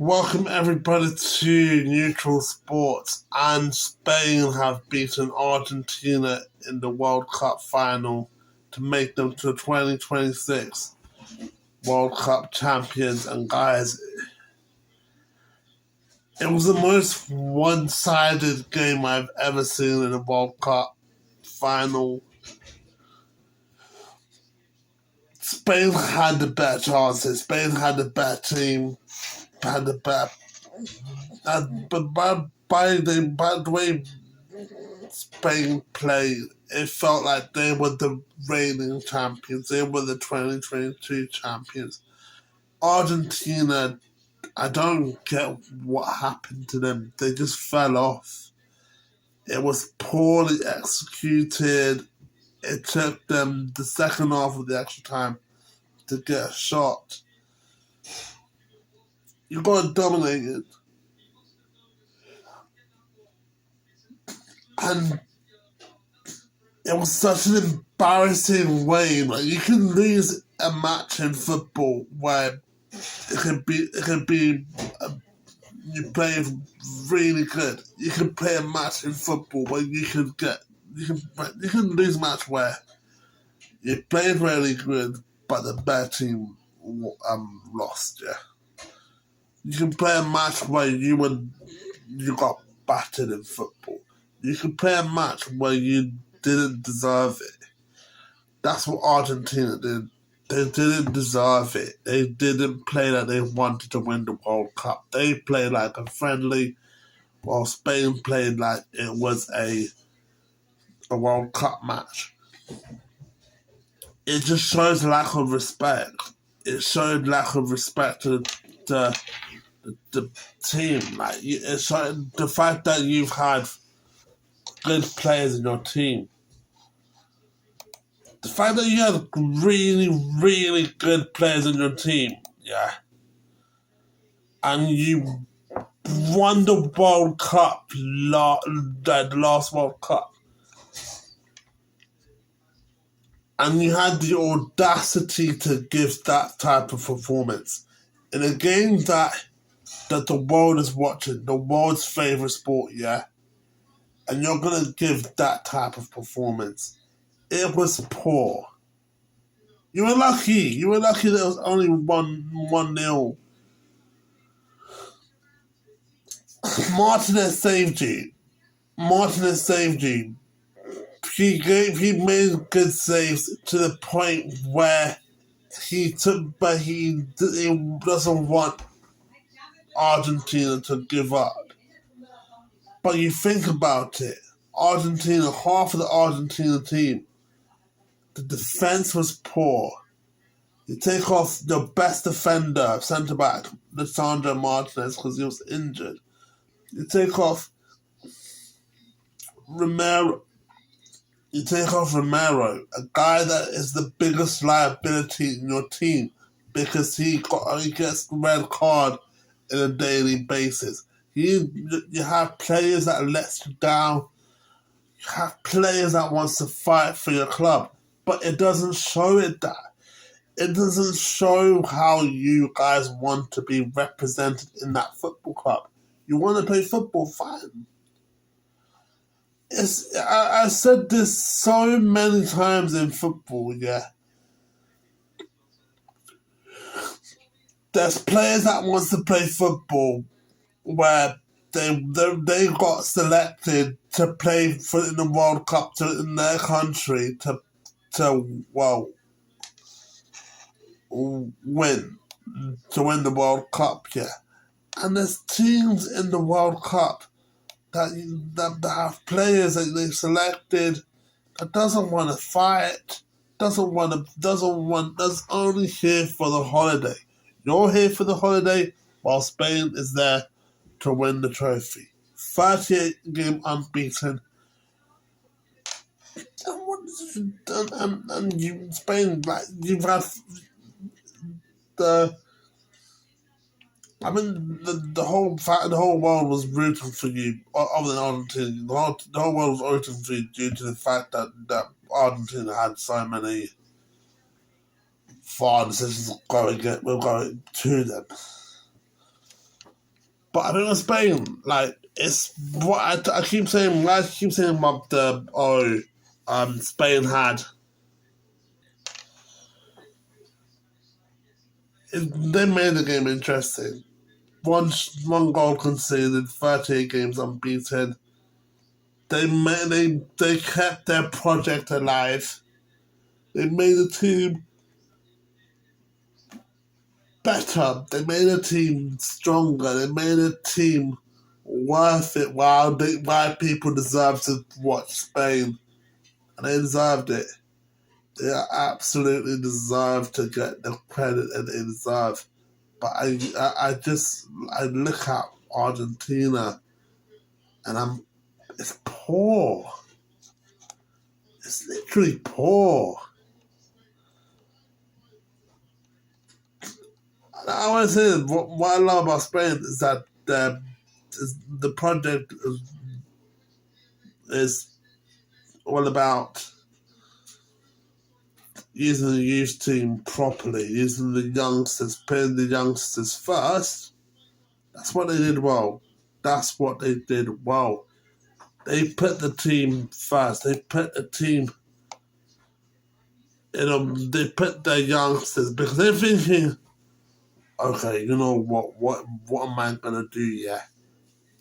Welcome everybody to Neutral Sports, and Spain have beaten Argentina in the World Cup final to make them to 2026 World Cup champions. And guys, it was the most one-sided game I've ever seen in a World Cup final. Spain had the better chances. Spain had the better team, had the better. But by the way Spain played, it felt like they were the reigning champions. They were the 2022 champions. Argentina, I don't get what happened to them. They just fell off. It was poorly executed. It took them the second half of the extra time to get a shot. You got dominated. And it was such an embarrassing way. Like, you can lose a match in football where it could be you play really good. You can play a match in football where you can lose a match where you played really good, but the better team lost. Yeah, you can play a match where you got battered in football. You can play a match where you didn't deserve it. That's what Argentina did. They didn't deserve it. They didn't play like they wanted to win the World Cup. They played like a friendly, while Spain played like it was a World Cup match. It just shows lack of respect. It showed lack of respect to the team. Like, it showed the fact that you've had good players in your team. The fact that you have really, really good players in your team, yeah, and you won the World Cup, the last World Cup, and you had the audacity to give that type of performance in a game that the world is watching, the world's favourite sport, yeah, and you're gonna give that type of performance. It was poor. You were lucky. You were lucky that it was only 1-0. Martinez saved you. He made good saves to the point where he doesn't want Argentina to give up. But you think about it, Argentina, half of the Argentina team, the defense was poor. You take off the best defender, centre back, Lisandro Martinez, because he was injured. You take off Romero. You take off Romero, a guy that is the biggest liability in your team because he gets the red card on a daily basis. You have players that let you down. You have players that wants to fight for your club, but it doesn't show it that. It doesn't show how you guys want to be represented in that football club. You want to play football, fine. I said this so many times in football, yeah. There's players that wants to play football where they got selected to play in the World Cup in their country to win the World Cup, yeah. And there's teams in the World Cup that have players that they selected that doesn't want to fight, that's only here for the holiday. You're here for the holiday while Spain is there to win the trophy. 38 game unbeaten. And Spain, like, you've had the whole world was rooting for you, other than Argentina. The whole world was rooting for you due to the fact that Argentina had so many far decisions going to them. But I think with Spain, like, it's what I keep saying. I keep saying about Spain had. They made the game interesting. One goal conceded, 38 games unbeaten. They kept their project alive. They made the team better. They made a team stronger. They made a team worth it. Why people deserve to watch Spain, and they deserved it. They absolutely deserve to get the credit that they deserve. But I look at Argentina, and it's poor. It's literally poor. I want to say what I love about Spain is that the project is all about using the youth team properly, using the youngsters, putting the youngsters first. That's what they did well. They put the team first. They put the team, they put their youngsters, because they're thinking, okay, you know what am I gonna do,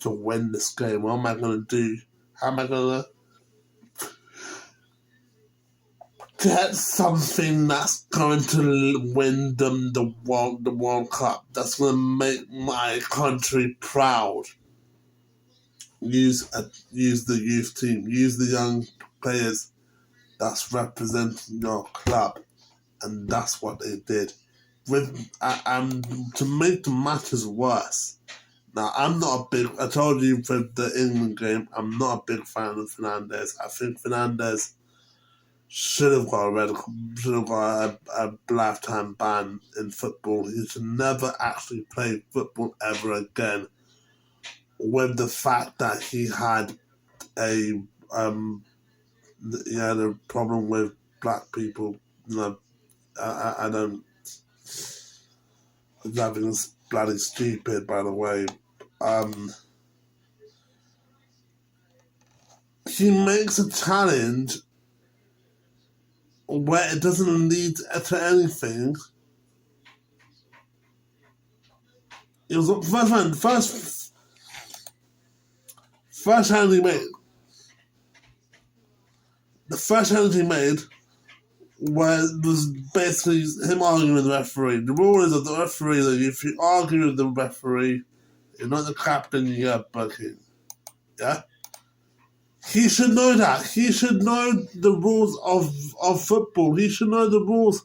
to win this game? What am I gonna do? How am I gonna get something that's going to win them the World Cup? That's gonna make my country proud. Use the youth team. Use the young players that's representing your club, and that's what they did. To make the matters worse. Now, I told you for the England game, I'm not a big fan of Fernandes. I think Fernandes should have got a lifetime ban in football. He should never actually play football ever again, with the fact that he had a problem with black people. I don't. That is bloody stupid, by the way. He makes a challenge where it doesn't lead to anything. It was first challenge he made. The first challenge he made was basically him arguing with the referee. The rule is that the referee, that if you argue with the referee, you're not the captain, you're bucking. Yeah? He should know that. He should know the rules of football. He should know the rules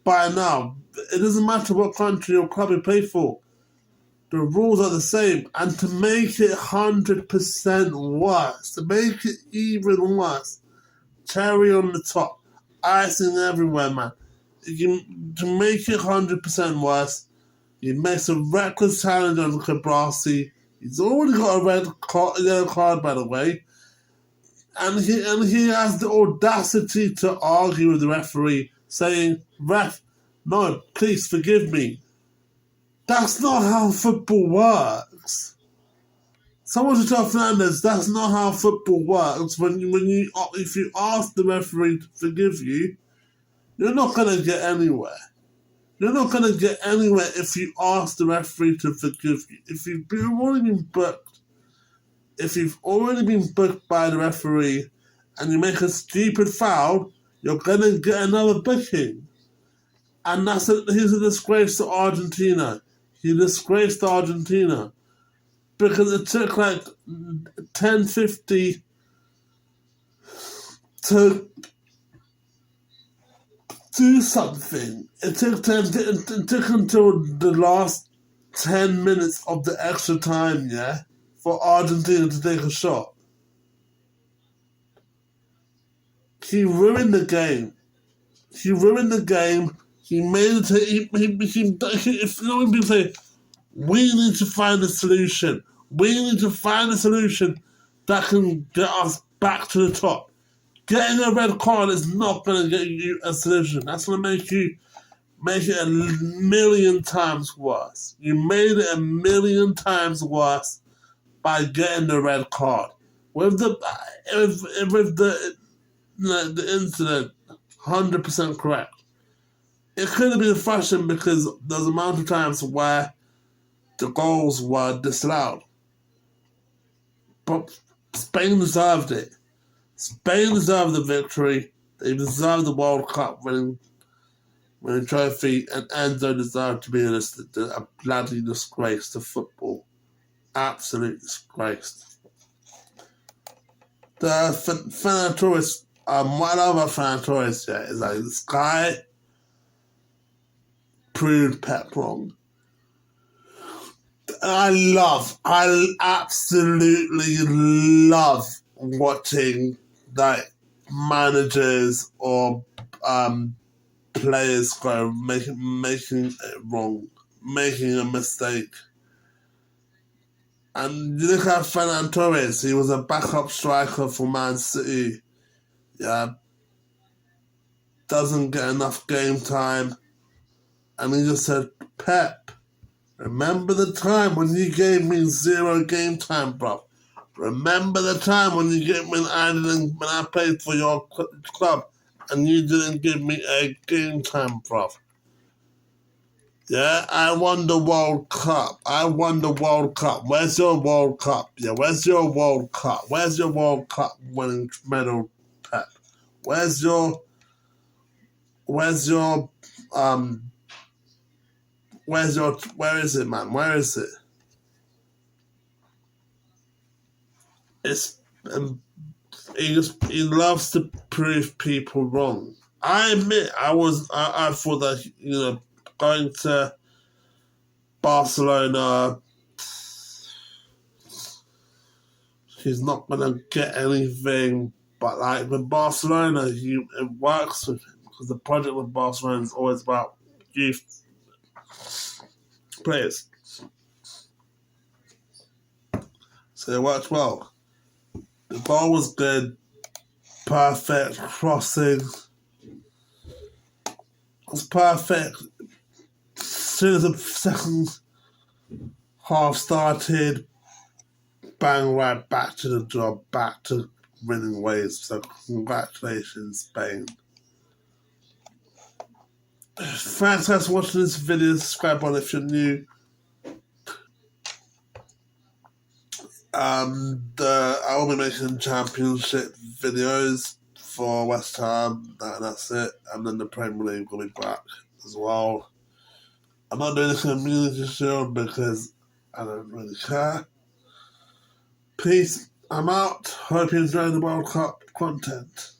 by now. It doesn't matter what country or club you play for. The rules are the same. And to make it 100% worse, to make it even worse, cherry on the top, icing everywhere, man. To make it 100% worse, he makes a reckless challenge on Cabrasi. He's already got a yellow card, by the way. And he has the audacity to argue with the referee, saying, "Ref, no, please forgive me." That's not how football works. Someone should tell Fernandes that's not how football works. If you ask the referee to forgive you, you're not gonna get anywhere. You're not gonna get anywhere if you ask the referee to forgive you. If you've already been booked by the referee and you make a stupid foul, you're gonna get another booking. And he's a disgrace to Argentina. He disgraced Argentina. Because it took like 10:50 to do something. It took until the last 10 minutes of the extra time, for Argentina to take a shot. He ruined the game. He made it. If no one can say, we need to find a solution. We need to find a solution that can get us back to the top. Getting a red card is not going to get you a solution. That's going to make you make it a million times worse. You made it a million times worse by getting the red card. With the incident, 100% correct. It could have been frustrating because there's a amount of times where the goals were disallowed. But Spain deserved it. Spain deserved the victory. They deserved the World Cup winning trophy, and Enzo deserved to be a bloody disgrace to football. Absolute disgrace. The Ferran Torres, what I love about Ferran Torres is like this guy proved Pep wrong. I absolutely love watching like managers or players go making it wrong, making a mistake. And you look at Ferran Torres, he was a backup striker for Man City. Yeah, doesn't get enough game time. And he just said, Pep, remember the time when you gave me 0 game time, bro. Remember the time when I played for your club and you didn't give me a game time, bro. Yeah, I won the World Cup. Where's your World Cup? Yeah, where's your World Cup? Where's your World Cup winning medal, Pep? Where is it, man? Where is it? He loves to prove people wrong. I admit, I thought that, going to Barcelona, he's not going to get anything. But like with Barcelona, it works with him because the project with Barcelona is always about youth players. So it worked well. The goal was good, perfect crossing. It was perfect. As soon as the second half started, bang, right back to the job, back to winning ways. So congratulations, Spain. Thanks guys for watching this video. Subscribe on if you're new. I will be making championship videos for West Ham. That's it. And then the Premier League will be back as well. I'm not doing a community shield because I don't really care. Peace. I'm out. Hope you enjoy the World Cup content.